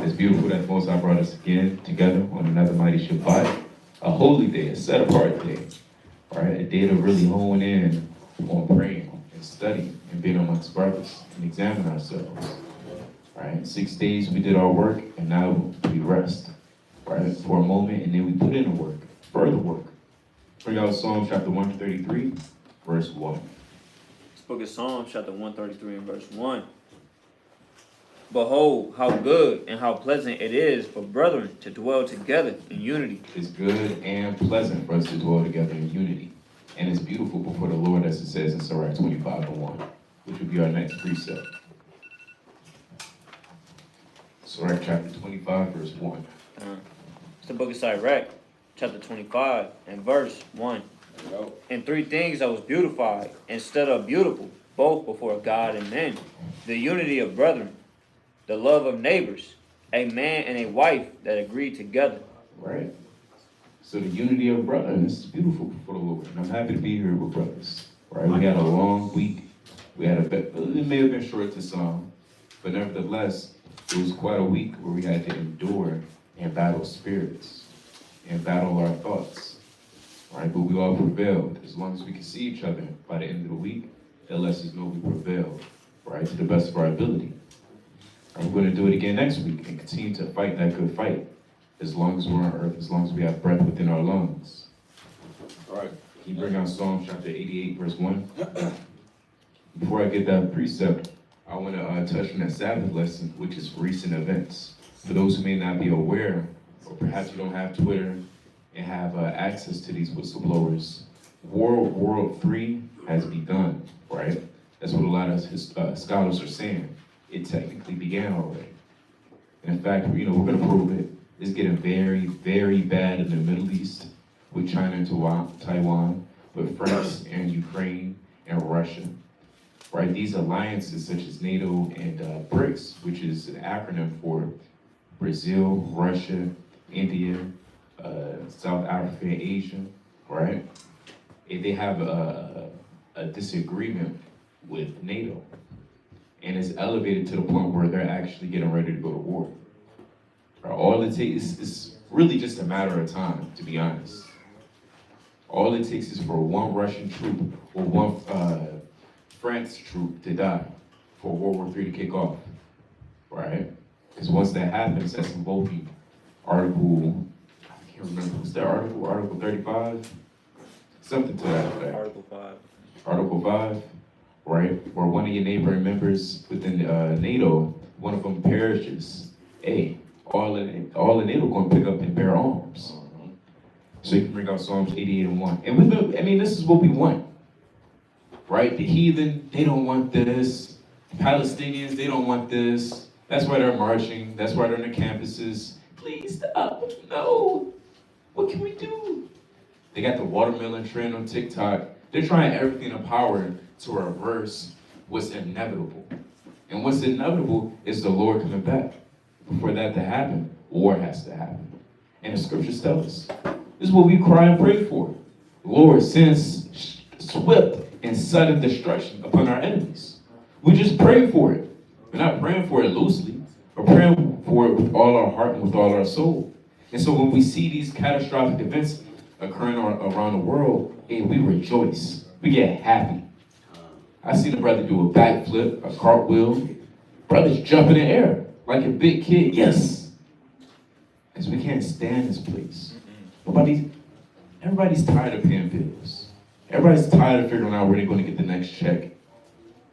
It's beautiful that the Most High brought us again together on another mighty Shabbat, a holy day, a set-apart day, right? A day to really hone in on praying and studying and being amongst brothers and examine ourselves, right? 6 days we did our work, and now we rest, right, for a moment, and then we put in the work, further work. Bring out Psalm chapter 133, verse 1. This book of Psalms, chapter 133 and verse 1. Behold, how good and how pleasant it is for brethren to dwell together in unity. It's good and pleasant for us to dwell together in unity. And it's beautiful before the Lord, as it says in Sirach 25:1, which will be our next precept. Sirach chapter 25, verse 1. It's the book of Sirach, chapter 25 and verse 1. In three things I was beautified, instead of beautiful, both before God and men: the unity of brethren, the love of neighbors, a man and a wife that agree together. Right? So the unity of brothers is beautiful before the Lord. And I'm happy to be here with brothers. Right? We had a long week. It may have been short to some, but nevertheless, it was quite a week where we had to endure and battle spirits and battle our thoughts. Right? But we all prevailed. As long as we can see each other by the end of the week, it lets us know we prevailed, right, to the best of our ability. And we're going to do it again next week and continue to fight that good fight as long as we're on earth, as long as we have breath within our lungs. All right, can you bring out Psalm chapter 88, verse 1? Before I get that precept, I want to touch on that Sabbath lesson, which is recent events. For those who may not be aware, or perhaps you don't have Twitter and have access to these whistleblowers, World War III has begun, right? That's what a lot of scholars are saying. It technically began already. And in fact, we're going to prove it. It's getting very, very bad in the Middle East with China and Taiwan, with France and Ukraine and Russia. Right? These alliances such as NATO and BRICS, which is an acronym for Brazil, Russia, India, South Africa, and Asia, right? They have a disagreement with NATO. And it's elevated to the point where they're actually getting ready to go to war. All it takes is really just a matter of time, to be honest. All it takes is for one Russian troop or one France troop to die for World War III to kick off, right? Because once that happens, that's invoking Article, I can't remember, what's that article? Article 35? Something to that effect. Article 5. Article 5. Right, where one of your neighboring members within NATO, one of them perishes, all of NATO going to pick up and bear arms. So you can bring out Psalms 88 and 1. And this is what we want, right? The heathen, they don't want this. Palestinians, they don't want this. That's why they're marching. That's why they're on the campuses. Please stop. No. What can we do? They got the watermelon trend on TikTok. They're trying everything in power to reverse what's inevitable. And what's inevitable is the Lord coming back. For that to happen, war has to happen. And the scriptures tell us. This is what we cry and pray for. Lord, send swift and sudden destruction upon our enemies. We just pray for it. We're not praying for it loosely. We're praying for it with all our heart and with all our soul. And so when we see these catastrophic events occurring around the world, we rejoice. We get happy. I seen a brother do a backflip, a cartwheel. Brothers jump in the air like a big kid. Yes. Because we can't stand this place. Everybody's tired of paying bills. Everybody's tired of figuring out where they're going to get the next check.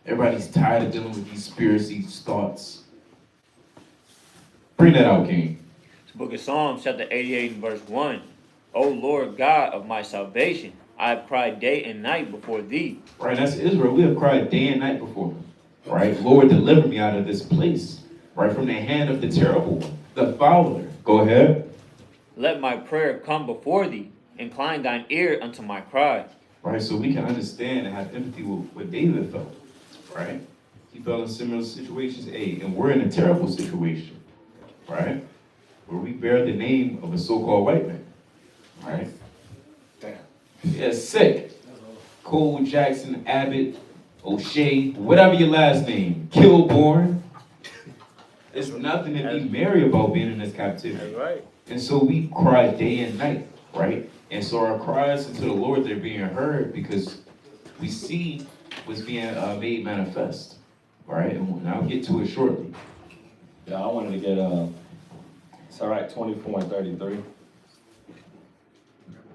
Everybody's tired of dealing with these conspiracy thoughts. Bring that out, King. The book of Psalms, chapter 88 and verse 1. O Lord God of my salvation, I have cried day and night before thee. Right, that's Israel. We have cried day and night before him. Right, Lord, deliver me out of this place. Right, from the hand of the terrible one, the fowler. Go ahead. Let my prayer come before thee. Incline thine ear unto my cry. Right, so we can understand and have empathy with what David felt. Right, he felt in similar situations. And we're in a terrible situation. Right, where we bear the name of a so-called white man. Right. Damn. Yeah, sick. Cole Jackson, Abbott, O'Shea, whatever your last name, Kilborn. It's nothing to be merry about being in this captivity. That's right. And so we cry day and night, right? And so our cries unto the Lord, they're being heard because we see what's being made manifest, right? And I'll get to it shortly. Yeah, I wanted to get Sirach 24 and 33.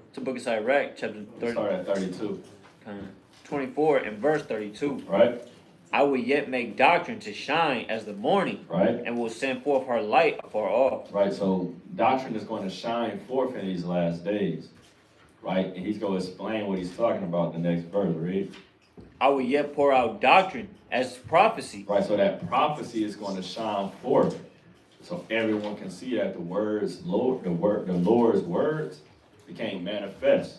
It's the book of Sirach, chapter 30, Start at 32, 24 and verse 32. right? I will yet make doctrine to shine as the morning, Right? and will send forth her light afar off. Right, so doctrine is going to shine forth in these last days, right? And he's going to explain what he's talking about in the next verse, read. I will yet pour out doctrine as prophecy. Right, so that prophecy is going to shine forth, so everyone can see that the words, Lord, the Lord's words became manifest,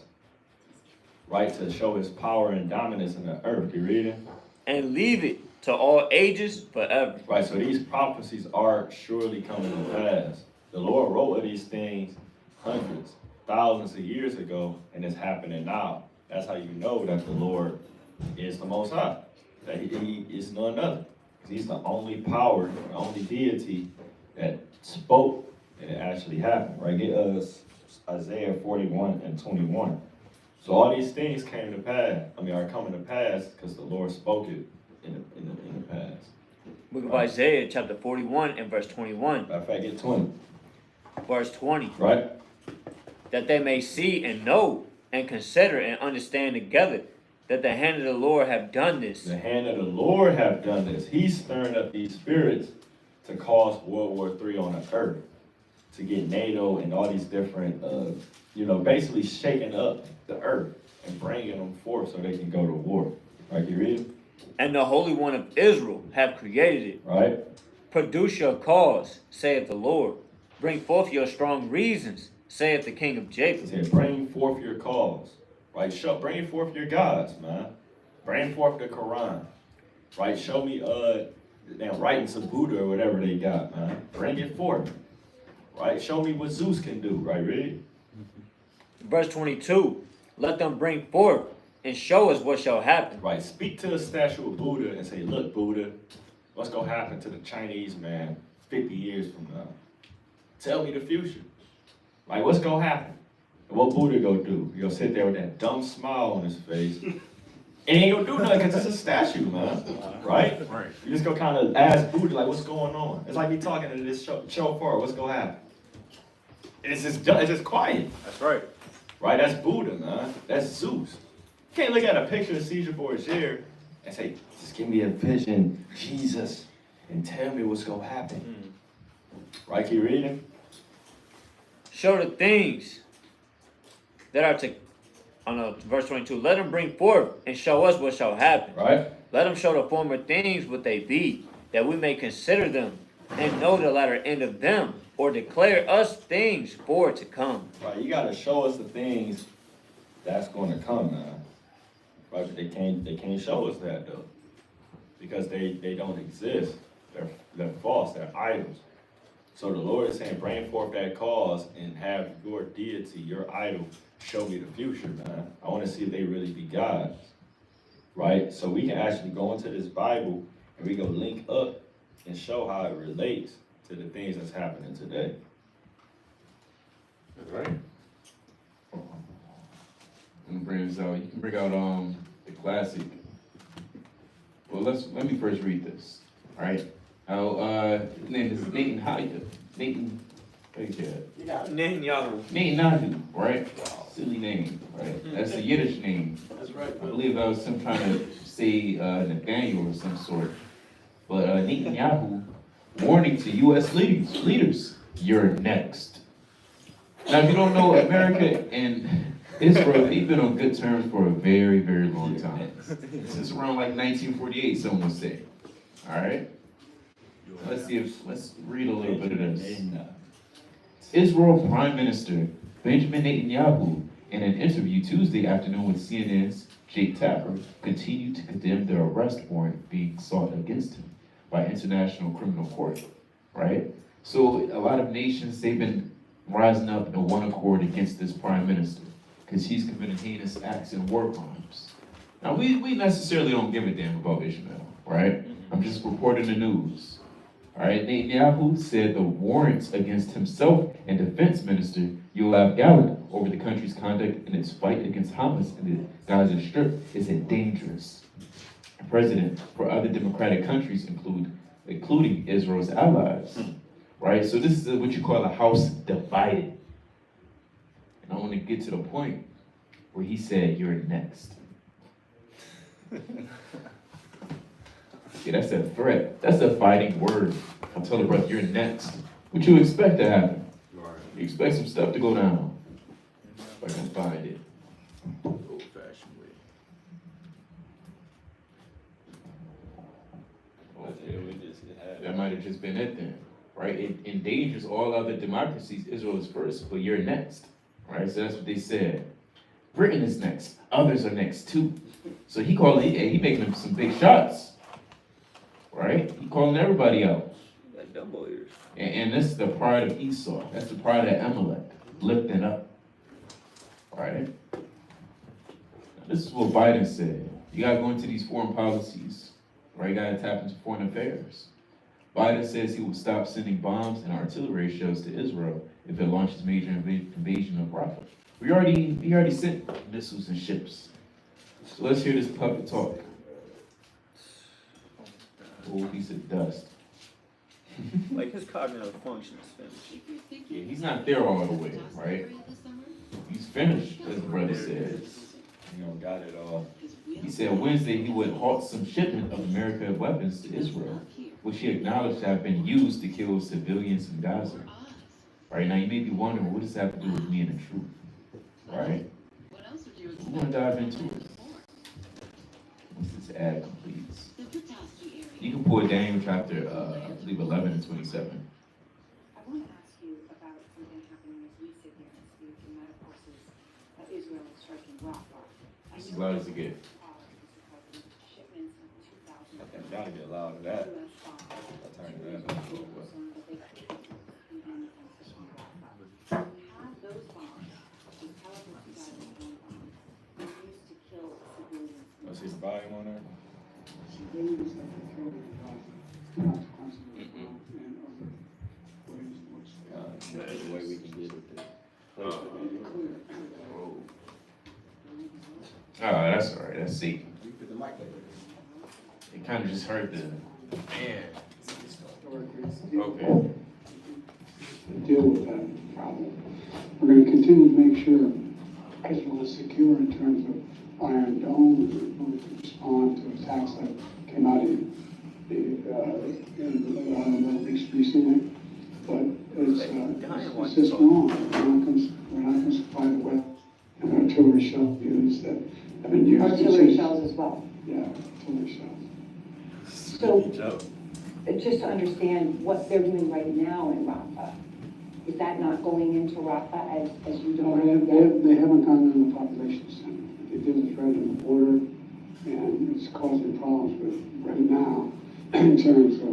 right, to show his power and dominance in the earth. You reading? And leave it to all ages forever. Right, so these prophecies are surely coming to pass. The Lord wrote of these things hundreds, thousands of years ago, and it's happening now. That's how you know that the Lord is the Most High, that he is none other. He's the only power, the only deity that spoke, and it actually happened. Right, get us Isaiah 41 and 21. So all these things came to pass. Are coming to pass because the Lord spoke it in the past. Book of Isaiah, chapter 41 and verse 21. Matter of fact, get 20. Verse 20. Right? That they may see and know and consider and understand together that the hand of the Lord have done this. The hand of the Lord have done this. He's stirring up these spirits to cause World War III on the earth, to get NATO and all these different, basically shaking up the earth and bringing them forth so they can go to war. Right, you read? And the Holy One of Israel have created it. Right? Produce your cause, saith the Lord. Bring forth your strong reasons, saith the King of It Jacob. said, bring forth your cause. Right? Bring forth your gods, man. Bring forth the Quran. Right? Show me damn writings of Buddha or whatever they got, man. Bring it forth. Right? Show me what Zeus can do. Right, read? Verse 22. Let them bring forth and show us what shall happen. Right, speak to the statue of Buddha and say, look, Buddha, what's going to happen to the Chinese man 50 years from now? Tell me the future. Like, what's going to happen? And what Buddha going to do? He going to sit there with that dumb smile on his face. And he ain't going to do nothing because it's a statue, man. Right? Right. You just go kind of ask Buddha, like, what's going on? It's like me talking to this chauffeur, what's going to happen? And it's just quiet. That's right. Right? That's Buddha, man. That's Zeus. You can't look at a picture of Caesar Borgia and say, just give me a vision, Jesus, and tell me what's going to happen. Right, keep reading. Show the things that are to, verse 22. Let them bring forth and show us what shall happen. Right? Let them show the former things what they be, that we may consider them and know the latter end of them, or declare us things for to come. Right, you got to show us the things that's going to come now. Right, but they can't show us that though, because they don't exist. They're false. They're idols. So the Lord is saying, bring forth that cause and have your deity, your idol, show me the future, man. I want to see if they really be gods. Right? So we can actually go into this Bible and we go link up and show how it relates to the things that's happening today. That's right. I'm gonna bring this out. You can bring out the classic. Well, let me first read this. All right. His name is Nathan Hayat. Nathan, Netanyahu. Netanyahu, right? Silly name, right? That's a Yiddish name. That's right. I believe that was some trying to say Nathaniel or some sort. But Netanyahu warning to U.S. leaders, you're next. Now, if you don't know, America and Israel, they've been on good terms for a very, very long time. Since around like 1948, some would say. All right? Let's read a little bit of this. Israel Prime Minister Benjamin Netanyahu, in an interview Tuesday afternoon with CNN's Jake Tapper, continued to condemn the arrest warrant being sought against him by International Criminal Court, right? So a lot of nations, they've been rising up in one accord against this prime minister because he's committing heinous acts and war crimes. Now, we necessarily don't give a damn about Ishmael, right? I'm just reporting the news, All right, Netanyahu said the warrants against himself and Defense Minister Yoav Gallant over the country's conduct in its fight against Hamas in the Gaza Strip is dangerous. The president for other democratic countries including Israel's allies. Right, so this is what you call a house divided. And I want to get to the point where he said, "You're next." Yeah, that's a threat. That's a fighting word. I'm telling you, brother, you're next. What you expect to happen? You expect some stuff to go down. If I can find it. Old-fashioned way. That might have just been it then, right? It endangers all other democracies. Israel is first, but you're next, right? So that's what they said. Britain is next. Others are next too. So he making them some big shots. Right? He calling everybody out. Like double ears. And this is the pride of Esau. That's the pride of Amalek. Lifting up. Right? Now, this is what Biden said. You gotta go into these foreign policies. Right? You gotta tap into foreign affairs. Biden says he will stop sending bombs and artillery shells to Israel if it launches major invasion of Rafah. He already sent missiles and ships. So let's hear this puppet talk. Oh, piece of dust. Like his cognitive function is finished. Yeah, he's not there all the way, right? He's finished, as the brother says. You know, got it all. He said Wednesday he would halt some shipment of American weapons to Israel, which he acknowledged to have been used to kill civilians in Gaza. Right now, you may be wondering, what does that have to do with me and the truth? Right? We're going to dive into it. Once this ad completes. You can pull Daniel chapter, I believe, 11 and 27. I want to ask you about something happening as we sit here and speak, and that, of course, is Israel is striking Rafah. As loud as it gets. Shipments of 2,000. Okay, gotta get loud of that. US bombs. I'll turn that up. Have those bombs, these caliber 2,000 bombs, been used to kill civilians? Let's see the volume on there. That's the way we can get it there. Oh, that's all right. That's safe. It kind of just hurt the man. Okay. Deal with that problem. We're going to continue to make sure Israel is secure in terms of Iron Dome, and we're going to respond to attacks that came out in the Middle East recently. But it's just wrong. We're not going to supply the weapons and artillery shell units that have been used. Artillery shells as well. Yeah, artillery shells. So, just to understand what they're doing right now in Rafah, is that not going into Rafah as you No, don't? they haven't gone in the population center. They did it right on the border, and it's causing problems with right now in terms of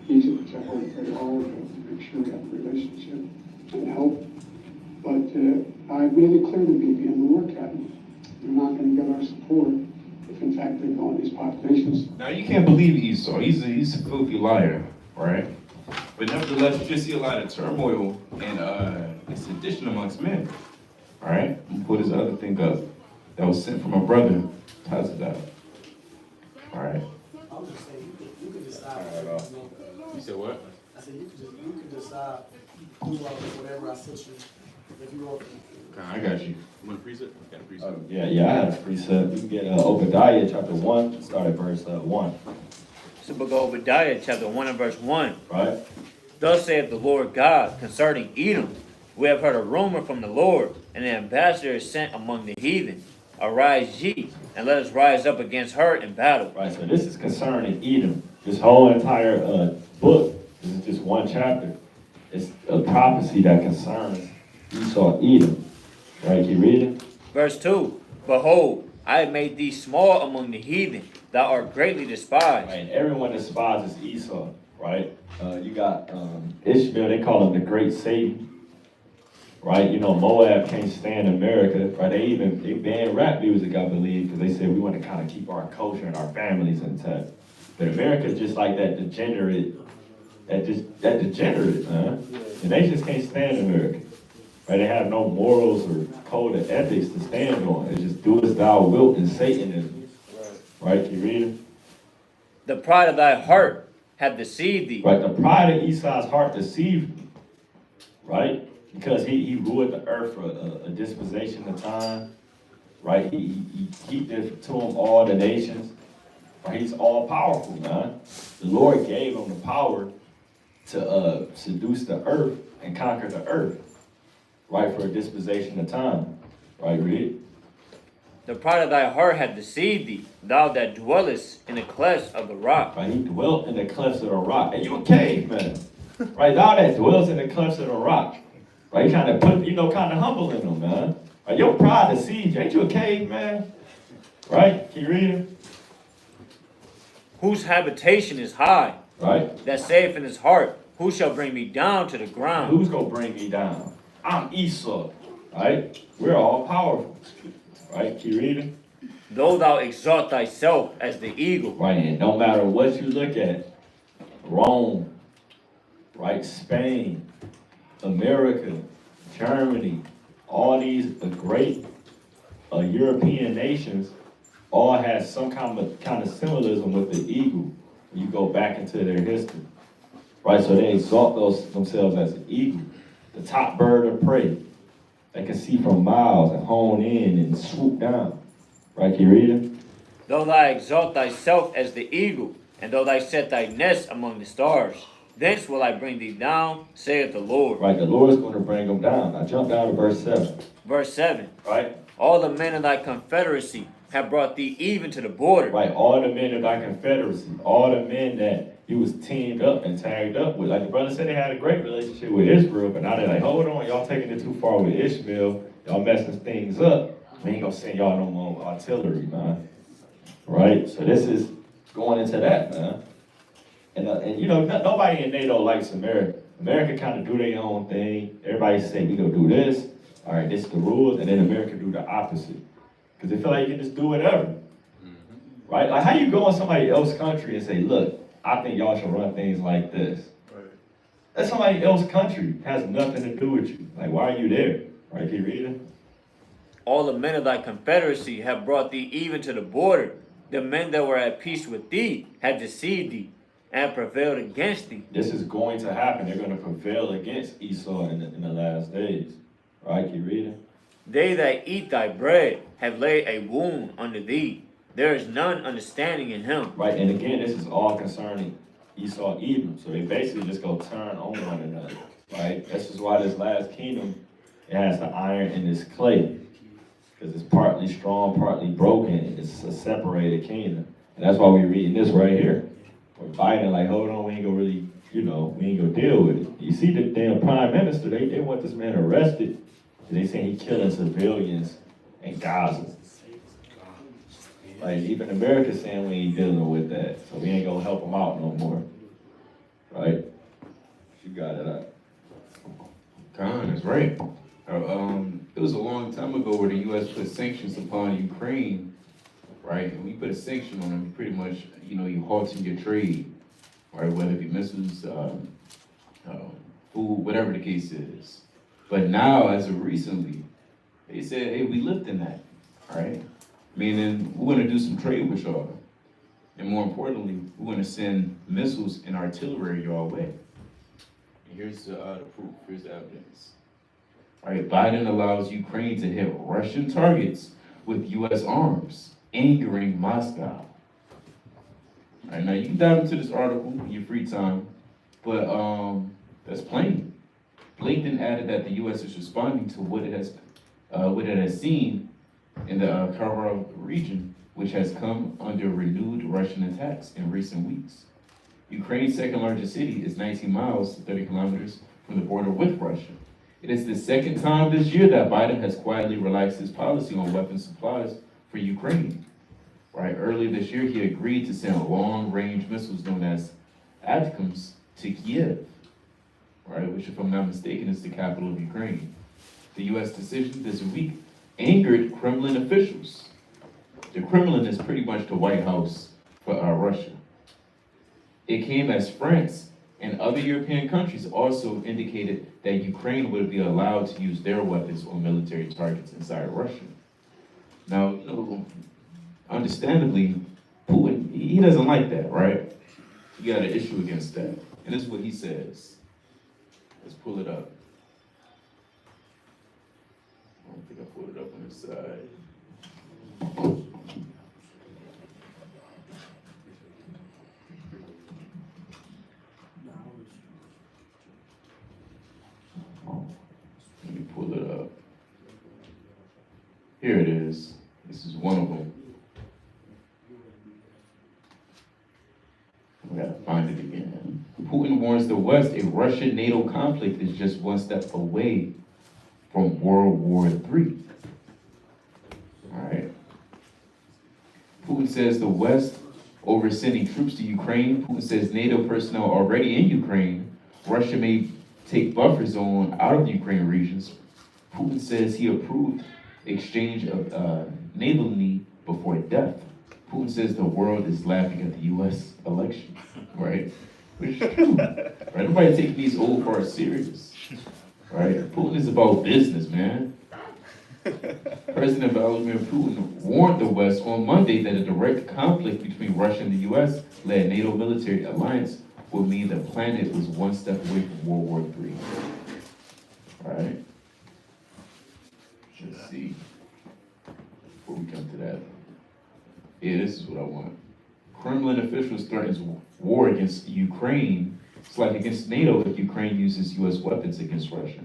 Egypt, which I work very hard to make sure we have a relationship and help. But I made it clear to Bibi and the War Cabinet, they're not going to get our support if in fact they go in these populations. Now you can't believe Esau. He's a filthy liar, right? But nevertheless, you just see a lot of turmoil and sedition amongst men. All right? I'm gonna put this other thing up that was sent from a brother. How's it out? All right. I was just saying, you could decide. You said what? I said, you could decide who whatever I sent you, if you want. I got you. You want a preset? I got a preset. Yeah, I had a preset. You can get Obadiah chapter 1, start at verse 1. It's the book of Obadiah, chapter 1 and verse 1. Right? Thus saith the Lord God concerning Edom. We have heard a rumor from the Lord, and an ambassador is sent among the heathen. Arise ye, and let us rise up against her in battle. Right, so this is concerning Edom. This whole entire book, this is just one chapter. It's a prophecy that concerns Esau, Edom. Right, keep reading. Verse 2. Behold, I have made thee small among the heathen. Thou art greatly despised. Right, and everyone despises Esau, right? You got Ishmael, they call him the great Satan. Right, you know, Moab can't stand America, right? They banned rap music, I believe, because they said we want to kind of keep our culture and our families intact. But America's just like that degenerate that degenerate, man. The nations can't stand America. Right? They have no morals or code of ethics to stand on. It's just do as thou wilt and Satanism. Right? Keep reading. The pride of thy heart hath deceived thee. Right? The pride of Esau's heart deceived him. Right? Because he ruled the earth for a dispensation of time. Right? He keep it to him all the nations. Right? He's all powerful, man. The Lord gave him the power to seduce the earth and conquer the earth. Right? For a dispensation of time. Right? Read. The pride of thy heart hath deceived thee, thou that dwellest in the clefts of the rock. Right? He dwelt in the clefts of the rock. And you a caveman. Right? Thou that dwells in the clefts of the rock. Right? Kind of put, kind of humbling them, man. Right? Your pride deceived you. Ain't you a caveman? Right? Keep reading. Whose habitation is high, Right? that saith in his heart, who shall bring me down to the ground? Who's going to bring me down? I'm Esau. Right? We're all powerful. Right? Keep reading. Though thou exalt thyself as the eagle. Right? And no matter what you look at, Rome, right? Spain, America, Germany, all these great European nations all had some kind of symbolism with the eagle when you go back into their history. Right? So they exalt themselves as an eagle, the top bird of prey. They can see from miles and hone in and swoop down. Right? Keep reading. Though thou exalt thyself as the eagle, and though thou set thy nest among the stars, thence will I bring thee down, saith the Lord. Right? The Lord is going to bring them down. Now jump down to verse 7. Verse 7. Right? All the men of thy confederacy have brought thee even to the border. Right? All the men of thy confederacy, all the men that you was teamed up and tagged up with. Like the brother said, they had a great relationship with Israel, but now they're like, hold on, y'all taking it too far with Ishmael. Y'all messing things up. We ain't gonna send y'all no more artillery, man. Right? So this is going into that, man. And nobody in NATO likes America. America kind of do their own thing. Everybody say, we gonna do this. All right, this is the rules. And then America do the opposite. Because they feel like you can just do whatever. Right? Like, how you go in somebody else's country and say, look, I think y'all should run things like this. Right. That's somebody else's country. Has nothing to do with you. Like, why are you there? Right? Keep reading. All the men of thy confederacy have brought thee even to the border. The men that were at peace with thee have deceived thee and prevailed against thee. This is going to happen. They're going to prevail against Esau in the last days. Right? Keep reading. They that eat thy bread have laid a wound under thee. There is none understanding in him. Right, and again, this is all concerning Esau, Edom. So they basically just go turn on one another. Right? This is why this last kingdom, it has the iron and this clay. Because it's partly strong, partly broken. It's a separated kingdom. And that's why we're reading this right here. Where Biden like, hold on, we ain't gonna really, we ain't gonna deal with it. You see the damn prime minister, they want this man arrested. They say he killing civilians in Gaza. Like, even America saying we ain't dealing with that. So we ain't gonna help him out no more. Right? You got it up. Khan is right. It was a long time ago where the U.S. put sanctions upon Ukraine, right? And we put a sanction on them, pretty much, you halting your trade, right? Whether it be missiles, food, whatever the case is. But now, as of recently, they said, hey, we lifting that, all right? Meaning, we're gonna do some trade with y'all. And more importantly, we're gonna send missiles and artillery your way. And here's the proof, here's the evidence. All right, Biden allows Ukraine to hit Russian targets with U.S. arms, angering Moscow. All right, now you can dive into this article in your free time, but that's plain. Blinken added that the U.S. is responding to what it has seen in the Kharkiv region, which has come under renewed Russian attacks in recent weeks. Ukraine's second largest city is 19 miles, 30 kilometers from the border with Russia. It is the second time this year that Biden has quietly relaxed his policy on weapons supplies for Ukraine. Right, earlier this year, he agreed to send long-range missiles known as ATACMS to Kiev, right, which, if I'm not mistaken, is the capital of Ukraine. The U.S. decision this week angered Kremlin officials. The Kremlin is pretty much the White House for Russia. It came as France And other European countries also indicated that Ukraine would be allowed to use their weapons on military targets inside Russia. Now, you know, understandably, Putin, he doesn't like that, right? He got an issue against that. And this is what he says. Let's pull it up. I don't think I pulled it up on the side. Let me pull it up. Here it is. This is one of them. I gotta find it again. Putin warns the West a Russia-NATO conflict is just one step away from World War III. All right. Putin says the West over sending troops to Ukraine. Putin says NATO personnel already in Ukraine. Russia may take buffer zone out of the Ukraine regions. Putin says he approved exchange of naval need before death. Putin says the world is laughing at the U.S. election, right? Which is true, right? Nobody taking these old farts serious, right? Putin is about business, man. President Vladimir Putin warned the West on Monday that a direct conflict between Russia and the U.S.-led NATO military alliance would mean the planet was one step away from World War III. All right? Let's see. Before we come to that. Yeah, this is what I want. Kremlin officials threatens war against Ukraine. It's like against NATO if Ukraine uses U.S. weapons against Russia.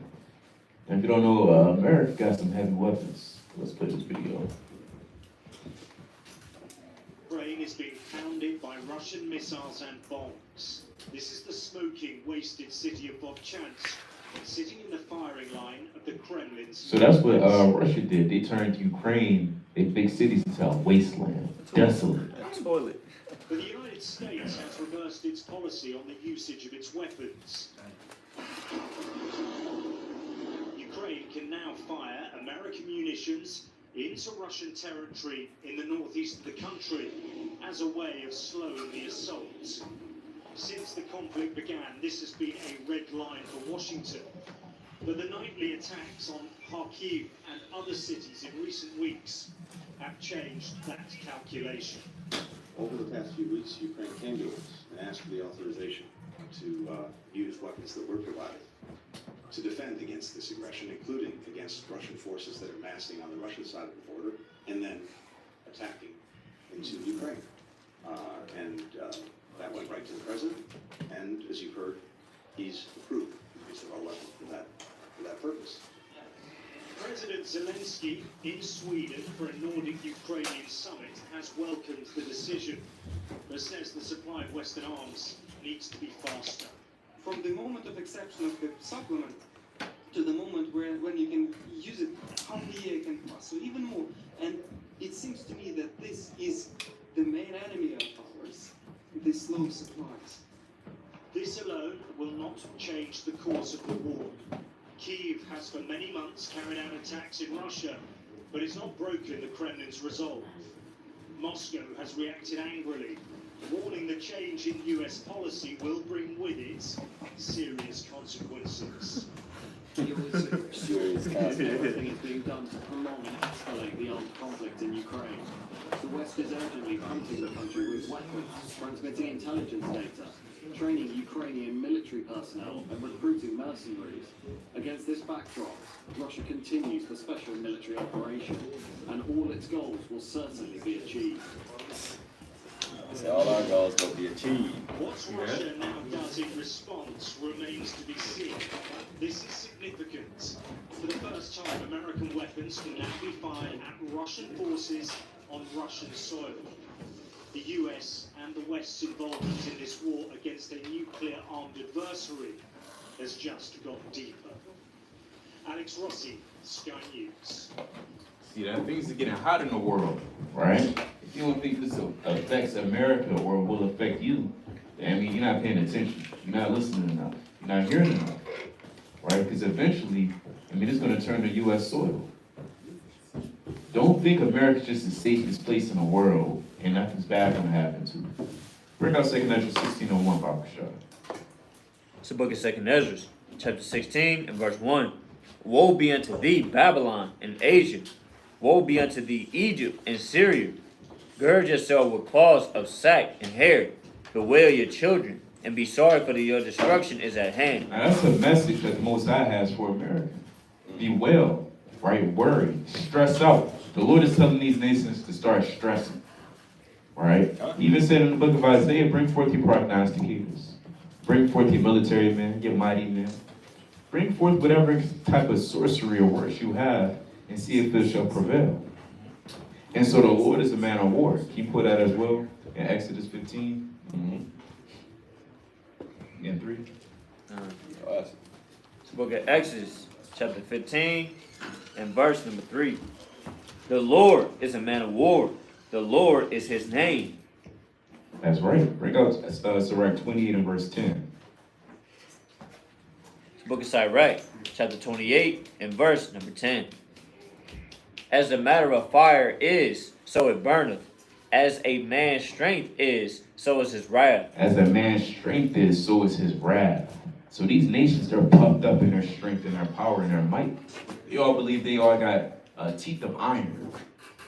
And if you don't know, America got some heavy weapons. Let's play this video. Ukraine is being pounded by Russian missiles and bombs. This is the smoking, wasted city of Vovchansk, sitting in the firing line of the Kremlin's. So that's what Russia did. They turned Ukraine, their big cities, into a wasteland, desolate. Toilet. But the United States has reversed its policy on the usage of its weapons. Ukraine can now fire American munitions into Russian territory in the northeast of the country as a way of slowing the assault. Since the conflict began, this has been a red line for Washington. But the nightly attacks on Kharkiv and other cities in recent weeks have changed that calculation. Over the past few weeks, Ukraine came to us and asked for the authorization to use weapons that were provided to defend against this aggression, including against Russian forces that are massing on the Russian side of the border and then attacking into Ukraine. That went right to the president, and as you've heard, he's approved the use of our weapons for that purpose. President Zelensky in Sweden for a Nordic Ukrainian summit has welcomed the decision, but says the supply of Western arms needs to be faster. From the moment of acceptance of the supplement to the moment when you can use it, how the year can pass, so even more. And it seems to me that this is the main enemy of ours, the slow supplies. This alone will not change the course of the war. Kyiv has for many months carried out attacks in Russia, but it's not broken the Kremlin's resolve. Moscow has reacted angrily, warning the change in US policy will bring with it serious consequences. Serious everything is being done to prolong and escalate the armed conflict in Ukraine. The West is urgently hunting the country with weapons, transmitting intelligence data, training Ukrainian military personnel and recruiting mercenaries. Against this backdrop, Russia continues the special military operation, and all its goals will certainly be achieved. So all our goals will be achieved. What Russia now does in response remains to be seen. This is significant. For the first time, American weapons can now be fired at Russian forces on Russian soil. The US and the West's involvement in this war against a nuclear-armed adversary has just got deeper. Alex Rossi, Sky News. See, that things are getting hot in the world, right? If you don't think this affects America or will affect you, I mean, you're not paying attention. You're not listening enough. You're not hearing enough, right? Because eventually, I mean, it's going to turn to U.S. soil. Don't think America's just the safest place in the world and nothing's bad going to happen to you. Bring out 2nd Natural 1601, Papa Shaw. It's the book of 2nd Ezra, chapter 16 and verse 1. Woe be unto thee, Babylon and Asia. Woe be unto thee, Egypt and Syria. Gird yourself with cloths of sack and hair. Bewail your children, and be sorry, for your destruction is at hand. Now that's a message that the Most High has for America. Bewail, right? Worry, stress out. The Lord is telling these nations to start stressing, right? He even said in the book of Isaiah, bring forth your prognosticators. Bring forth your military men, your mighty men. Bring forth whatever type of sorcery or works you have and see if it shall prevail. And so the Lord is a man of war. Can you put that as well in Exodus 15? And 3. It's the book of Exodus, chapter 15 and verse number 3. The Lord is a man of war. The Lord is his name. That's right. Bring out Sirach 28 and verse 10. It's the book of Sirach, chapter 28 and verse number 10. As the matter of fire is, so it burneth. As a man's strength is, so is his wrath. As a man's strength is, so is his wrath. So these nations, they're puffed up in their strength and their power and their might. They all believe they all got teeth of iron,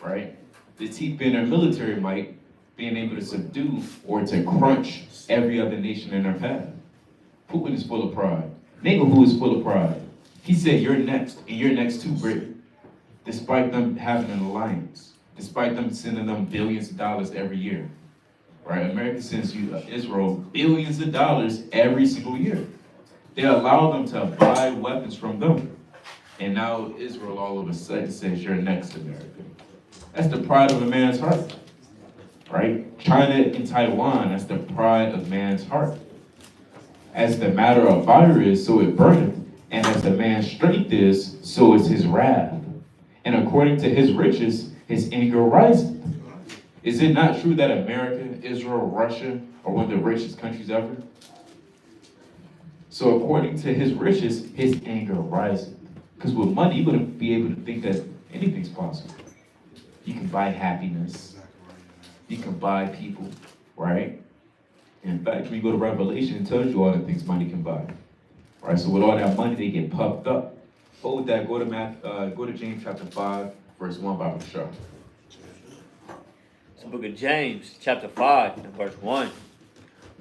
right? The teeth being their military might, being able to subdue or to crunch every other nation in their path. Putin is full of pride. Netanyahu is full of pride. He said, you're next, and you're next too, Britain. Despite them having an alliance, despite them sending them billions of dollars every year, right? America sends Israel billions of dollars every single year. They allow them to buy weapons from them. And now Israel all of a sudden says, you're next, America. That's the pride of a man's heart, right? China and Taiwan, that's the pride of man's heart. As the matter of fire is, so it burneth. And as the man's strength is, so is his wrath. And according to his riches, his anger riseth. Is it not true that America, Israel, Russia are one of the richest countries ever? So according to his riches, his anger riseth. Because with money, you wouldn't be able to think that anything's possible. You can buy happiness. You can buy people, right? In fact, when you go to Revelation, it tells you all the things money can buy. Right? So with all that money, they get puffed up. But with that, go to James chapter 5, verse 1 by Bashar. It's the book of James, chapter 5 and verse 1.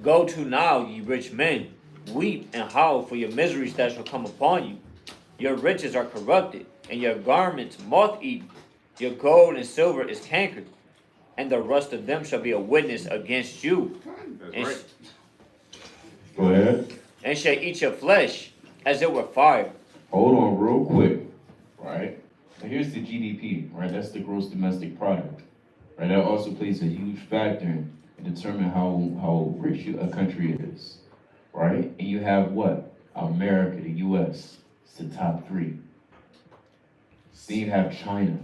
Go to now, ye rich men, weep and howl for your miseries that shall come upon you. Your riches are corrupted, and your garments moth-eaten. Your gold and silver is cankered, and the rust of them shall be a witness against you. And, Right. Go ahead. and shall eat your flesh as it were fire. Hold on real quick, right? Now here's the GDP, right? That's the gross domestic product, right? That also plays a huge factor in determining how rich a country is, right? And you have what? America, the U.S., it's the top 3. Then you have China,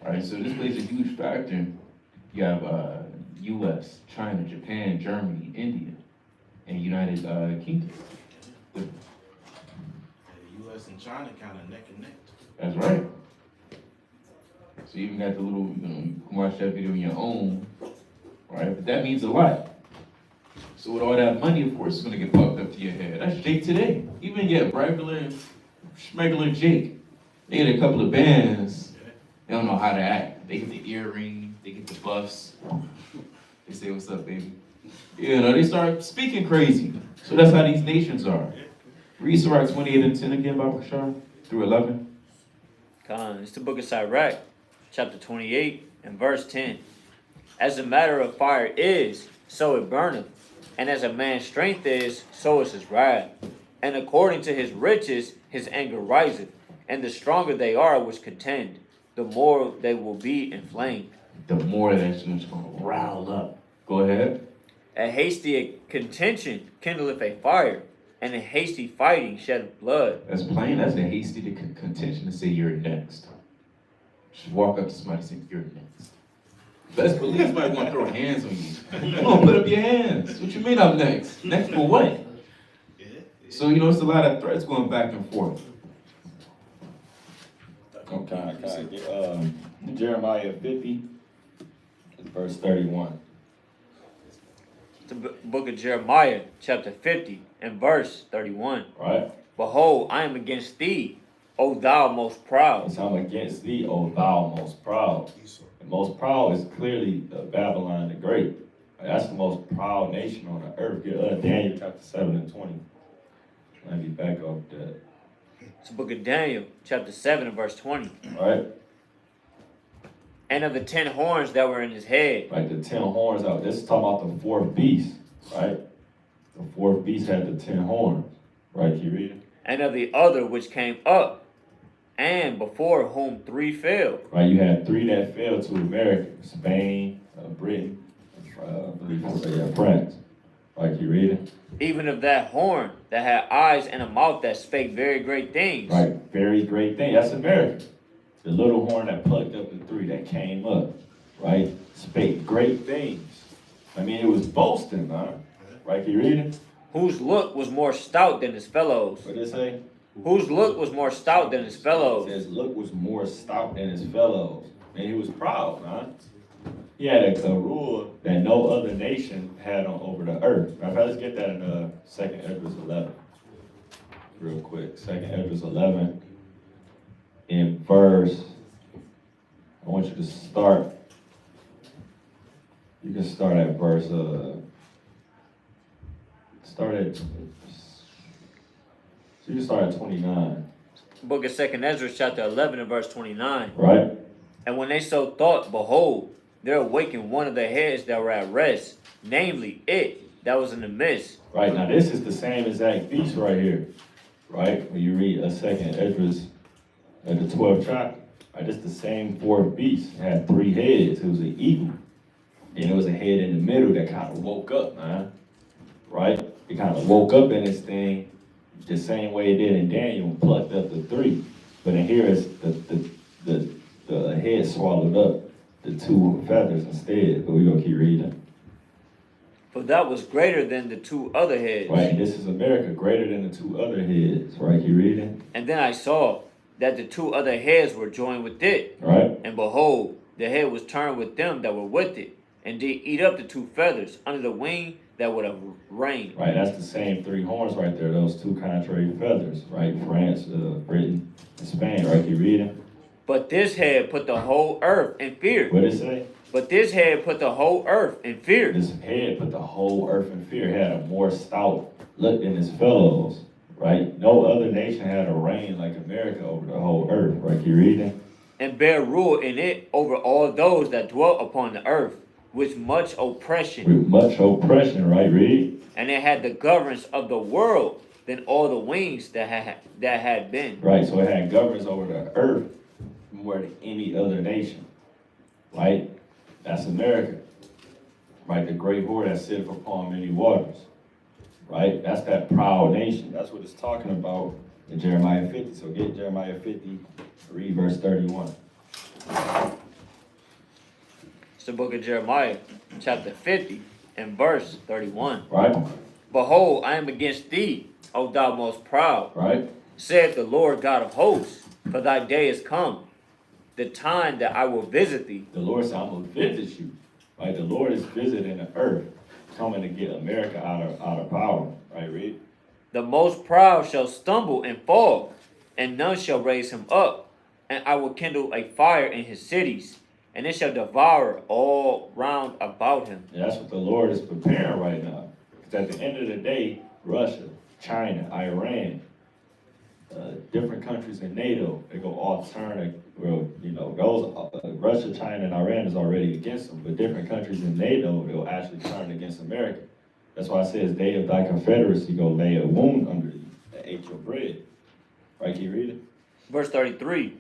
right? So this plays a huge factor. You have U.S., China, Japan, Germany, India, and United Kingdom. U.S. and China kind of neck and neck. That's right. So you even got the little, you can watch that video on your own, right? But that means a lot. So with all that money, of course, it's going to get pumped up to your head. That's Jake today. Even get regular, schmegular Jake. They get a couple of bands. They don't know how to act. They get the earring, they get the buffs. They say, what's up, baby? You know, they start speaking crazy. So that's how these nations are. Read Sirach 28 and 10 again, Bible Bashar, through 11. It's the book of Sirach, chapter 28 and verse 10. As the matter of fire is, so it burneth. And as a man's strength is, so is his wrath. And according to his riches, his anger riseth. And the stronger they are which contend, the more they will be inflamed. The more that's just going to rile up. Go ahead. A hasty contention kindleth a fire, and a hasty fighting sheddeth blood. That's plain. That's a hasty contention to say you're next. Just walk up to somebody and say, you're next. Best believe somebody want to throw hands on you. Come on, put up your hands. What you mean I'm next? Next for what? So, you know, it's a lot of threats going back and forth. Okay. Jeremiah 50, verse 31. The book of Jeremiah, chapter 50, and verse 31. Right? Behold, I am against thee, O thou most proud. So I'm against thee, O thou most proud. The most proud is clearly Babylon the Great. That's the most proud nation on the earth. Get Daniel chapter 7 and 20. Let me back off that. It's the book of Daniel, chapter 7, and verse 20. Right? And of the 10 horns that were in his head. Right, the 10 horns out. This is talking about the fourth beast, right? The fourth beast had the 10 horns. Right, can you read it? And of the other which came up, and before whom 3 fell. Right, you had 3 that fell to America, Spain, Britain, I believe France. Right, can you read it? Even of that horn that had eyes and a mouth that spake very great things. Right, very great thing. That's America. The little horn that plucked up the 3 that came up, right? Spake great things. I mean, it was boasting, man. Right, can you read it? Whose look was more stout than his fellows. What did it say? Whose look was more stout than his fellows. His look was more stout than his fellows. And he was proud, man. He had a rule that no other nation had on over the earth. Matter of fact, let's get that in 2nd Ezra 11. Real quick. 2nd Ezra 11. In verse, I want you to start. You can start at verse, you can start at 29. Book of 2nd Ezra, chapter 11, and verse 29. Right? And when they so thought, behold, there awakened one of the heads that were at rest, namely it that was in the midst. Right, now this is the same exact beast right here. Right? When you read 2nd Ezra, the 12th chapter. Right, this is the same fourth beast. It had 3 heads. It was an eagle. And it was a head in the middle that kind of woke up, man. Right? It kind of woke up in this thing the same way it did in Daniel and plucked up the 3. But in here, it's the head swallowed up the 2 feathers instead. But we're going to keep reading. For that was greater than the 2 other heads. Right, and this is America, greater than the 2 other heads. Right, keep reading. And then I saw that the 2 other heads were joined with it. Right. And behold, the head was turned with them that were with it, and did eat up the 2 feathers under the wing that would have reigned. Right, that's the same 3 horns right there, those 2 contrary feathers, right? France, Britain, and Spain, right? You reading? But this head put the whole earth in fear. What did it say? But this head put the whole earth in fear. This head put the whole earth in fear. It had a more stout look than his fellows, right? No other nation had a reign like America over the whole earth, right? You reading? And bear rule in it over all those that dwell upon the earth, with much oppression. With much oppression, right? Read. And it had the governance of the world than all the wings that had been. Right, so it had governance over the earth more than any other nation, right? That's America, right? The great whore that sitteth upon many waters, right? That's that proud nation. That's what it's talking about in Jeremiah 50. So get Jeremiah 50, read verse 31. It's the book of Jeremiah, chapter 50, and verse 31. Right? Behold, I am against thee, O thou most proud. Right? Saith the Lord God of hosts, for thy day is come, the time that I will visit thee. The Lord said, I'm going to visit you. Right? The Lord is visiting the earth, coming to get America out of power. Right, read? The most proud shall stumble and fall, and none shall raise him up. And I will kindle a fire in his cities, and it shall devour all round about him. And that's what the Lord is preparing right now. Because at the end of the day, Russia, China, Iran, different countries in NATO, they go all turn, well, you know, those, Russia, China, and Iran is already against them, but different countries in NATO, they'll actually turn against America. That's why it says, day of thy confederacy, go lay a wound under you, that ate your bread. Right, can you read it? Verse 33,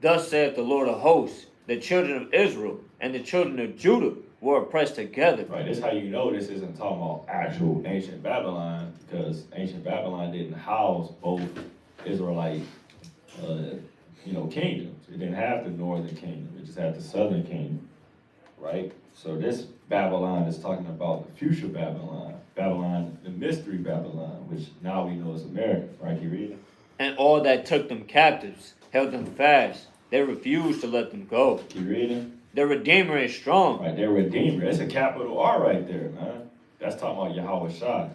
thus saith the Lord of hosts, the children of Israel and the children of Judah were oppressed together. Right, that's how you know this isn't talking about actual ancient Babylon, because ancient Babylon didn't house both Israelite, kingdoms. It didn't have the northern kingdom, it just had the southern kingdom, right? So this Babylon is talking about the future Babylon, the mystery Babylon, which now we know is America, right? You read it? And all that took them captives held them fast. They refused to let them go. You reading? The Redeemer is strong. Right, their Redeemer. That's a capital R right there, man. That's talking about Yahweh Shai,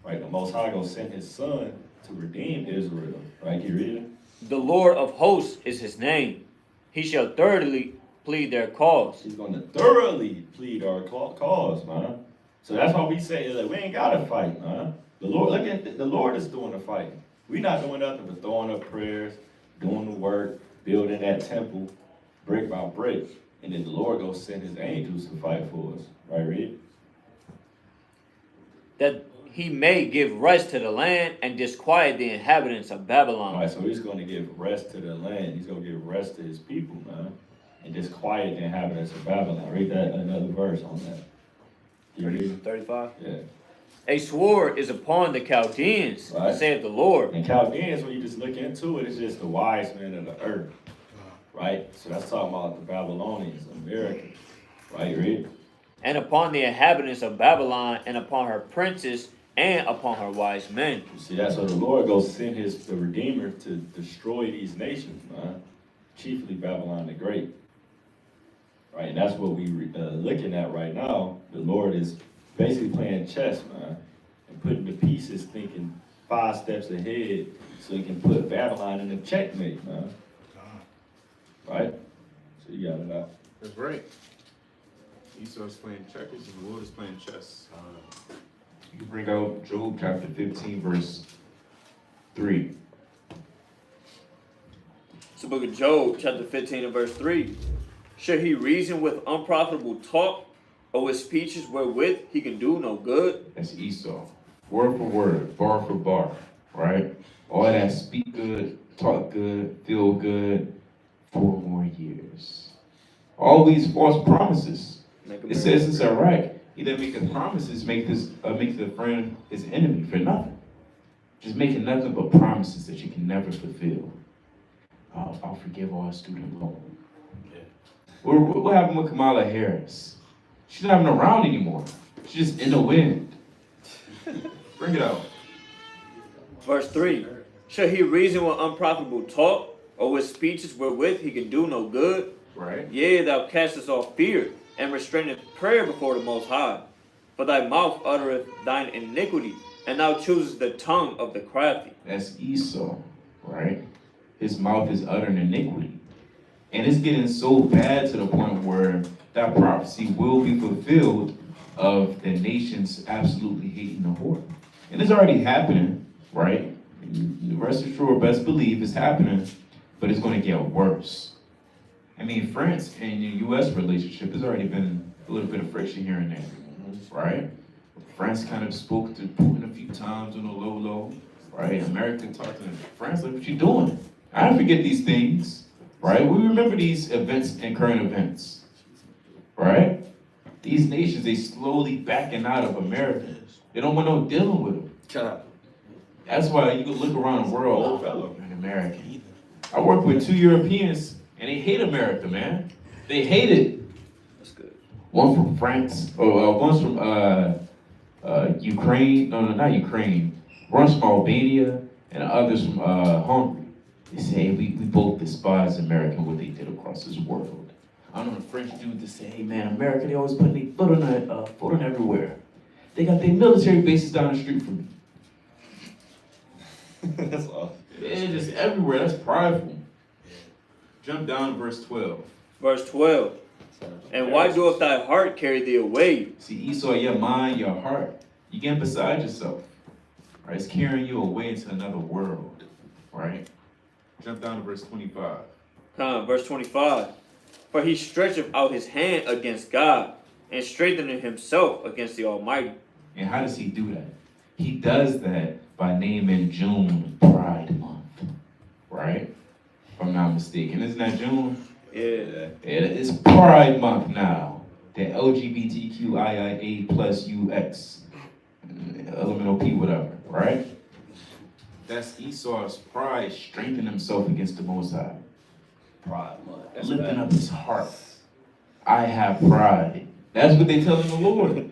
right? The Most High gonna send his son to redeem Israel, right? Can you read it? The Lord of hosts is his name. He shall thoroughly plead their cause. He's gonna thoroughly plead our cause, man. So that's why we say that we ain't gotta fight, man. The Lord, look at the Lord is doing the fighting. We not doing nothing but throwing up prayers, doing the work, building that temple, brick by brick, and then the Lord goes send his angels to fight for us, right, Reed? That he may give rest to the land and disquiet the inhabitants of Babylon. All right, so he's gonna give rest to the land. He's gonna give rest to his people, man, and disquiet the inhabitants of Babylon. Read that another verse on that. You read it? 35. Yeah. A sword is upon the Chaldeans, Right. saith the Lord. And Chaldeans, when you just look into it, it's just the wise men of the earth, right? So that's talking about the Babylonians, Americans, right? Read. And upon the inhabitants of Babylon, and upon her princes, and upon her wise men. You see that? So the Lord goes send the Redeemer to destroy these nations, man. Chiefly Babylon the Great. Right? And that's what we looking at right now. The Lord is basically playing chess, man. And putting the pieces, thinking 5 steps ahead, so he can put Babylon in a checkmate, man. Right? So you got it out. That's right. Esau's playing checkers and the Lord is playing chess. You can bring out Job chapter 15, verse 3. It's the book of Job, chapter 15 and verse 3. Shall he reason with unprofitable talk, or with speeches wherewith he can do no good? That's Esau. Word for word, bar for bar, right? All that speak good, talk good, feel good, 4 more years. All these false promises. It says in Sirach, he that maketh promises makes the friend his enemy for nothing. Just making nothing but promises that you can never fulfill. I'll forgive all student loan. What happened with Kamala Harris? She's not even around anymore. She's just in the wind. Bring it out. Verse 3. Shall he reason with unprofitable talk, or with speeches wherewith he can do no good? Right. Yea, thou castest off fear, and restraineth prayer before the Most High. For thy mouth uttereth thine iniquity, and thou choosest the tongue of the crafty. That's Esau, right? His mouth is uttering iniquity. And it's getting so bad to the point where that prophecy will be fulfilled of the nations absolutely hating the whore. And it's already happening, right? Rest assured, best believe it's happening, but it's going to get worse. I mean, France and the U.S. relationship has already been a little bit of friction here and there, right? France kind of spoke to Putin a few times on the low, right? America talked to France like, what you doing? I don't forget these things, right? We remember these events and current events, right? These nations, they slowly backing out of America. They don't want no dealing with them. That's why you can look around the world, old fellow, you're an American. I work with 2 Europeans, and they hate America, man. They hate it. That's good. One from France, one's from Ukraine. No, not Ukraine. One's from Albania, and the others from Hungary. They say we both despise America and what they did across this world. I know the French dude to say, hey man, America, they always putting their foot on everywhere. They got their military bases down the street from me. That's awesome. They're just everywhere. That's prideful. Jump down to verse 12. Verse 12. And why doeth thy heart carry thee away? See, Esau, your mind, your heart, you get beside yourself. Right? It's carrying you away into another world. Right? Jump down to verse 25. Verse 25. For he stretcheth out his hand against God, and strengtheneth himself against the Almighty. And how does he do that? He does that by naming June Pride Month. Right? If I'm not mistaken. Isn't that June? Yeah. It's Pride Month now. The LGBTQIA plus UX. Elemental P, whatever. Right? That's Esau's pride strengthening himself against the Most High. Pride month. Lifting up his heart. I have pride. That's what they telling the Lord.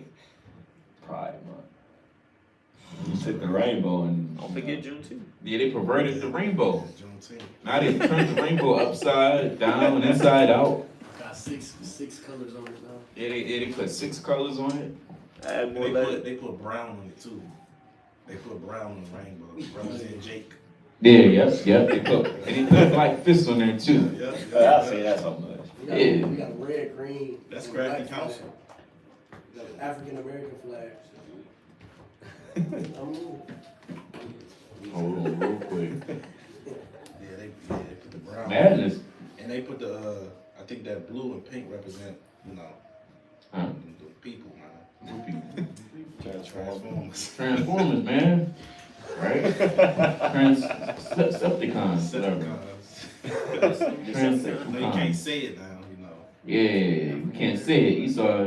Pride month. You took the rainbow and Don't forget Juneteenth. Yeah, they perverted the rainbow. Now they turned the rainbow upside down and inside out. Got six colors on it now. Yeah, they put 6 colors on it. Add And more letters. they put brown on it too. They put brown on the rainbow. Represent Jake. Yeah, yep. They put black fists on there too. I see that so much. We got, Yeah. we got a red, green. That's and crafty black flag. council. We got an African American flag. Hold on, real quick. Yeah, they put the brown. Madness. And they put the I think that blue and pink represent, you know, Huh. the people, man. Transformers. Transformers, man. Right? Decepticons, whatever. No, you Transcepticons. can't say it now, you know. Yeah, we can't say it. You saw,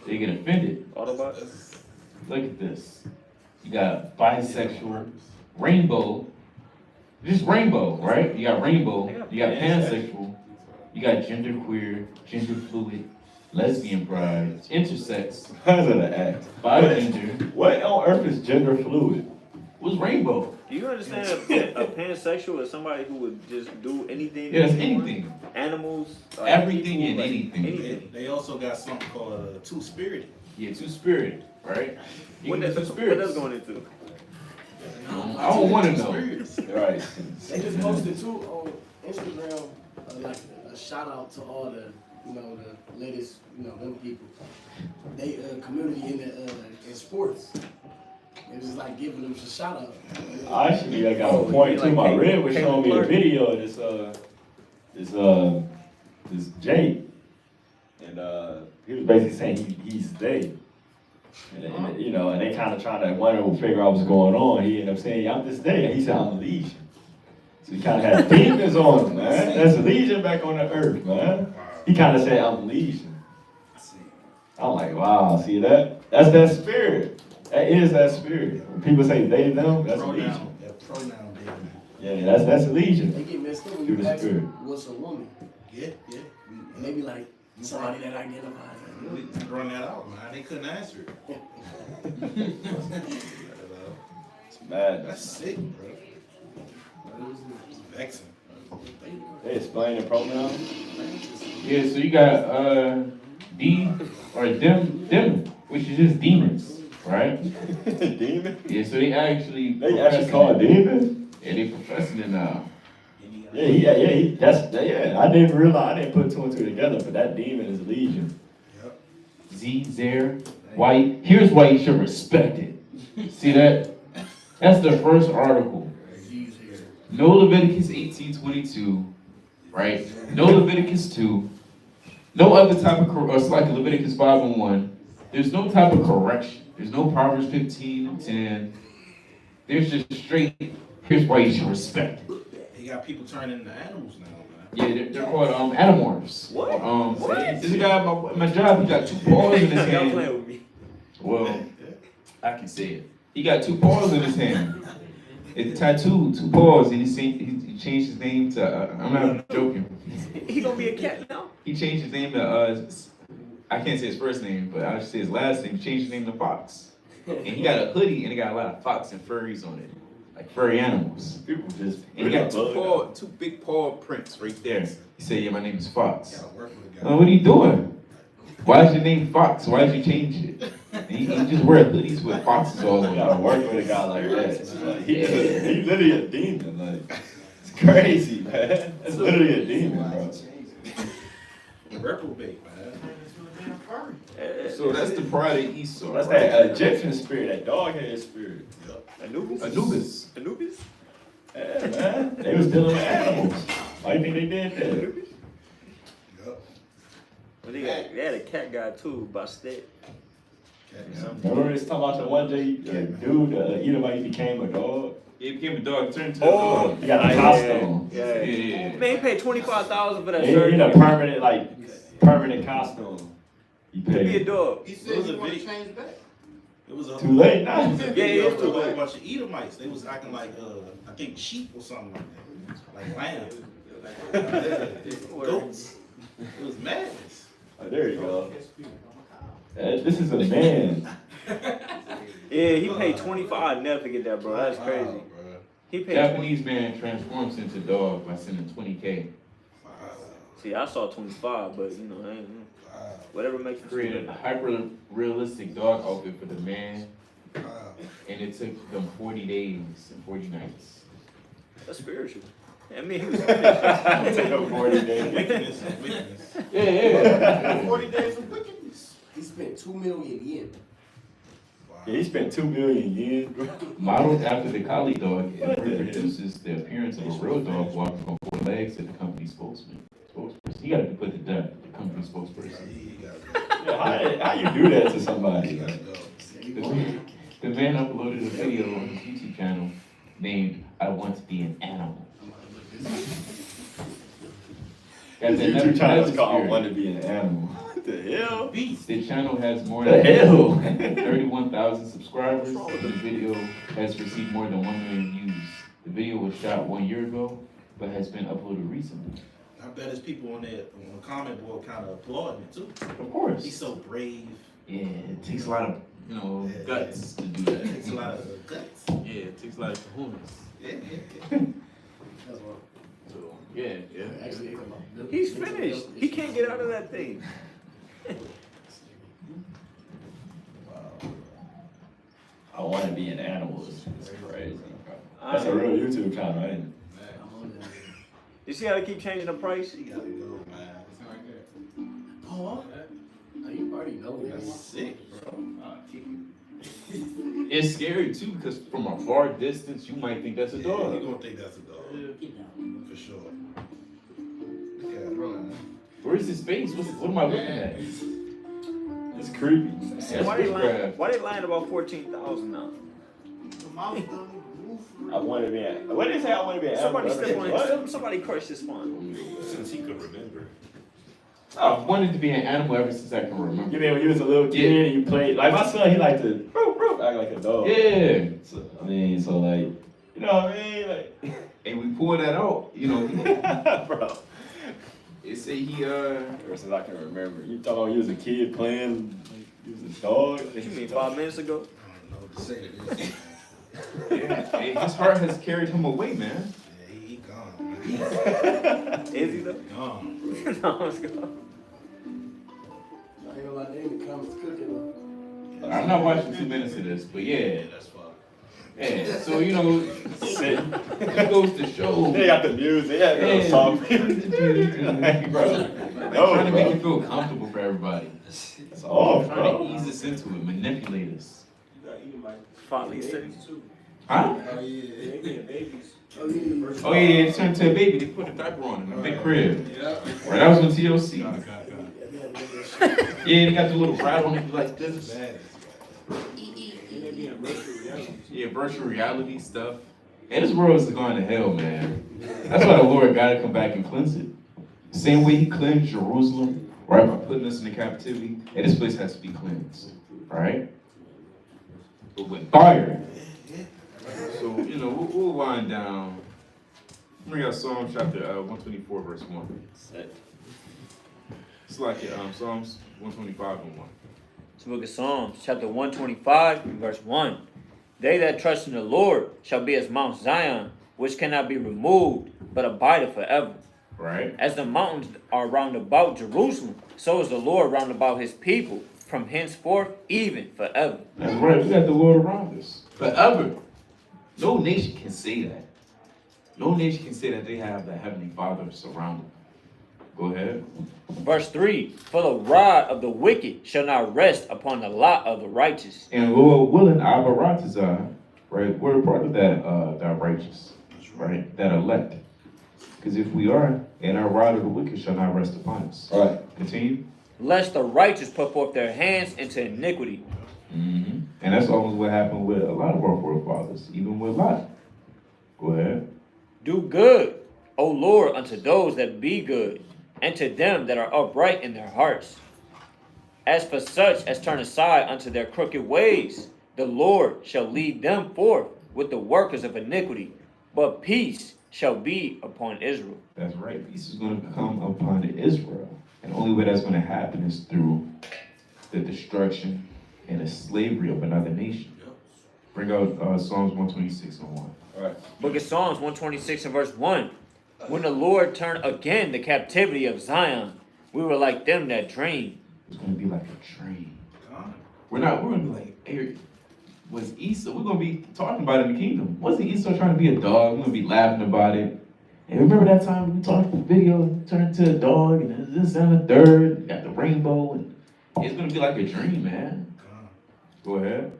they get offended. Autobots. Look at this. You got bisexual, rainbow. Just rainbow, right? You got rainbow. You got pansexual. You got genderqueer, gender fluid, lesbian pride, intersex, How's that an act? bigender. What on earth is gender fluid? What's rainbow? Do you understand a pansexual is somebody who would just do anything? Yeah, it's they want? anything. Animals. like Everything people, and like anything. Anything. They also got something called two-spirited. Yeah, two-spirited, right? You What can does do two spirits. going into? I don't want to know. Right. They just posted too on Instagram, like a shout out to all the, the latest, them people. They community in the in sports. It was like giving them a shout out. Actually, I got a point too. My red was showing me a video of this Jake, and he was basically saying he's they. And they kind of trying to wonder, figure out what's going on. He ended up saying, I'm this day. And he said, I'm Legion. So he kind of had demons on him, man. That's Legion back on the earth, man. He kind of said, I'm Legion. I'm like, wow, see that? That's that spirit. That is that spirit. When people say they, them, that's Legion. That pronoun demon. Yeah, that's Legion. They get messed up when Through you the ask spirit. them what's a woman. Yeah. And they be like, somebody that identifies as a We woman. run that out, man. They couldn't answer it. It's mad. That's sick, bro. It's vexing. They explain the pronoun. Yeah, so you got D or them, which is just demons, right? Demon? Yeah, so they actually call it demon? Yeah, they professing it now. I didn't realize, I didn't put two and two together, but that demon is Legion. Z, Zer, white. Here's why you should respect it. See that? That's the first article. No Leviticus 18:22, right? No Leviticus 2. No other type of, it's like Leviticus 5:1. There's no type of correction. There's no Proverbs 15:10. There's just straight, here's why you should respect it. He got people turning into animals now, man. Yeah, they're called animorphs. What? This guy at my job, he got two paws in his Y'all hand. playing with me. Well, I can say it. He got two paws in his hand. It's tattooed, two paws, and he changed his name to, I'm not joking. He gonna be a cat now? He changed his name to, I can't say his first name, but I'll just say his last name. He changed his name to Fox. And he got a hoodie, and it got a lot of fox and furries on it. Like furry animals. People just. And he got two big paw prints right there. He said, yeah, my name is Fox. Gotta work with a guy. What are you doing? Why is your name Fox? Why did you change it? And he just wear hoodies with foxes all over. You gotta work with a guy like that. Like, he literally a demon. Like, it's crazy, man. It's literally a demon, bro. Reprobate, man. So that's the pride of Esau. That's that Egyptian spirit, that dog-headed spirit. Anubis? Yeah, man. They was dealing with animals. Why do you think they did that? Well, they had a cat guy too, Bastet. Remember this talking about the one day, dude, Edomite became a dog? Yeah, he became a dog, turned to a dog. He got a costume. Yeah. Man, he paid $25,000 for that He shirt. in a permanent costume. He Be a paid. dog. He said he wanted to change back. It was a Too late now. Yeah, it's too a late. bunch of Edomites. They was acting like, I think sheep or something like that. Like lamb. Goats. It was madness. Oh, there you go. This is a man. Yeah, he paid $25. I'll never forget that, bro. That's crazy. Wow, bro. He paid Japanese man transforms into dog by sending $20K. So See, I saw 25, but you know, whatever makes you Created a hyper realistic dog outfit for the man, and it took them 40 days and 40 nights. That's spiritual. I mean, he was Take up 40 days. Wickedness and wickedness. Yeah. 40 days of wickedness. He spent 2 million yen. Wow. Yeah, he spent 2 million yen, bro. Modeled after the collie dog, it reproduces the appearance of a real dog walking on 4 legs, and the company spokesperson. He got to be put to death, the company spokesperson. He gotta go. Yeah, how you do that to He somebody? gotta go. The man uploaded a video on his YouTube channel named "I Want to Be an Animal." His Guys, YouTube channel is has called spirit. "Want to Be an Animal." What the hell? The channel has more The than hell? 31,000 subscribers. The video has received more than 1 million views. The video was shot 1 year ago, but has been uploaded recently. I bet there's people on the comment board kind of applauding it too. Of course. He's so brave. Yeah, it takes a lot of, guts to do that. It takes a lot of guts. Yeah, it takes a lot of kahunas. Yeah. That's wrong. So, yeah. Actually, He's finished. He can't get out of that thing. I want to be an animal. It's crazy. That's a real YouTube channel, ain't it? I'm on that. You see how they keep changing the price? He gotta go, man. Oh, you already know That's that. sick, bro. It's scary too, because from a far distance, you might think that's a You dog. gonna think that's a dog. For sure. Yeah, bro. Where's his face? What am I looking at? It's creepy. That's Why they lying? witchcraft. Why they lying about 14,000 now? The mouth done move for I want to be an. What did they say? I want to be an Somebody animal. step on What? it. Somebody crush this one. Since he could remember. I've wanted to be an animal ever since I can remember. You mean when you was a little kid and you played like my son? He liked to act like a dog. Yeah. So, so like, you know what I mean? Like, And we pulled that out, bro. It say he Ever since I can remember, you talking about you was a kid playing, like, you was a dog. What you mean, 5 minutes ago? I don't know what to say to this. yeah, hey, his heart has carried him away, man. Yeah, he gone, man. Is he though? Gone. No, let's go. I ain't gonna lie, they in the comments cooking. I'm not watching 2 minutes of this, but yeah. That's fine. Yeah, so it goes to show. They got the music, yeah, the song. Like, bro, trying to make it feel comfortable for everybody. It's off, Trying to bro. ease us into it, manipulate us. Finally said. Huh? Oh, yeah. Oh yeah, it turned to a baby. They put a diaper on in the big crib. Yeah. Right, that was on TLC. Yeah, they got the little ride on it like this. Bad. Yeah, virtual reality stuff. And this world is going to hell, man. That's why the Lord got to come back and cleanse it. Same way He cleansed Jerusalem, right, by putting us into captivity. And this place has to be cleansed, right? But with fire. So, we'll wind down. Bring out Psalm chapter 124, verse 1. It's like Psalms 125 and 1. It's the book of Psalms, chapter 125, and verse 1. They that trust in the Lord shall be as Mount Zion, which cannot be removed, but abideth forever. Right? As the mountains are round about Jerusalem, so is the Lord round about his people, from henceforth even forever. That's right. We got the Lord around us. Forever. No nation can say that. No nation can say that they have the Heavenly Father surrounded them. Go ahead. Verse 3. For the rod of the wicked shall not rest upon the lot of the righteous. And Lord willing, our Baratazar, right? We're a part of that righteous, right? That elect. Because if we are, and our rod of the wicked shall not rest upon us. All right. Continue. Lest the righteous put forth their hands into iniquity. Mm-hmm. And that's almost what happened with a lot of our forefathers, even with Lot. Go ahead. Do good, O Lord, unto those that be good, and to them that are upright in their hearts. As for such as turn aside unto their crooked ways, the Lord shall lead them forth with the workers of iniquity, but peace shall be upon Israel. That's right. Peace is going to come upon Israel. And the only way that's going to happen is through the destruction and the slavery of another nation. Bring out Psalms 126 and 1. All right. Book of Psalms 126 and verse 1. When the Lord turned again the captivity of Zion, we were like them that dream. It's gonna be like a dream. Con. We're gonna be like, hey, was Esau, we're gonna be talking about it in the kingdom. Wasn't Esau trying to be a dog? We're gonna be laughing about it. And remember that time we talked the video turned into a dog and this and the third, got the rainbow, and it's gonna be like a dream, man. Con. Go ahead.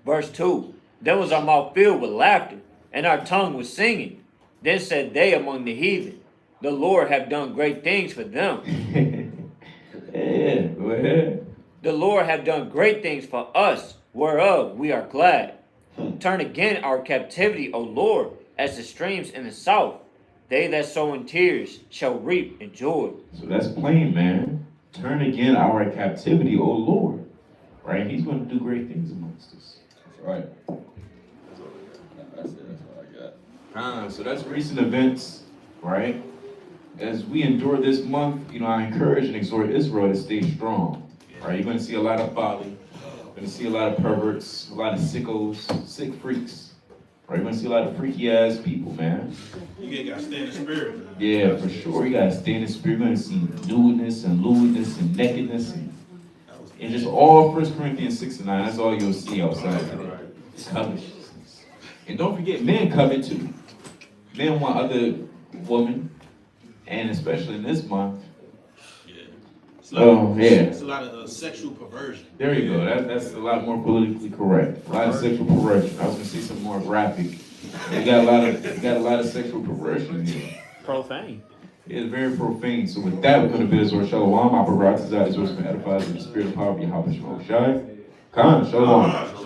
Verse 2. Then was our mouth filled with laughter, and our tongue was singing. Then said they among the heathen, the Lord have done great things for them. Yeah, go ahead. The Lord have done great things for us, whereof we are glad. Turn again our captivity, O Lord, as the streams in the south. They that sow in tears shall reap in joy. So that's plain, man. Turn again our captivity, O Lord. Right? He's gonna do great things amongst us. That's right. That's all I got. So that's recent events, right? As we endure this month, I encourage and exhort Israel to stay strong, right? You're going to see a lot of folly. You're going to see a lot of perverts, a lot of sickos, sick freaks, right? You're going to see a lot of freaky-ass people, man. You gotta stay in the spirit, man. Yeah, for sure. You got to stay in the spirit. You're going to see nudeness and lewdness and nakedness and just all 1 Corinthians 6 and 9. That's all you'll see outside today. Covetousness. And don't forget, men covet too. Men want other women. And especially in this month. Yeah. It's a lot of sexual perversion. There you go. That's a lot more politically correct. A lot of sexual perversion. I was gonna say something more graphic. You got a lot of sexual perversion here. Profane. It's very profane. So with that, we're gonna bid Azor Shalom. Our Barak is out. Azor is going to edify in the spirit of power of Yahweh Shalom. Khan, Shalom.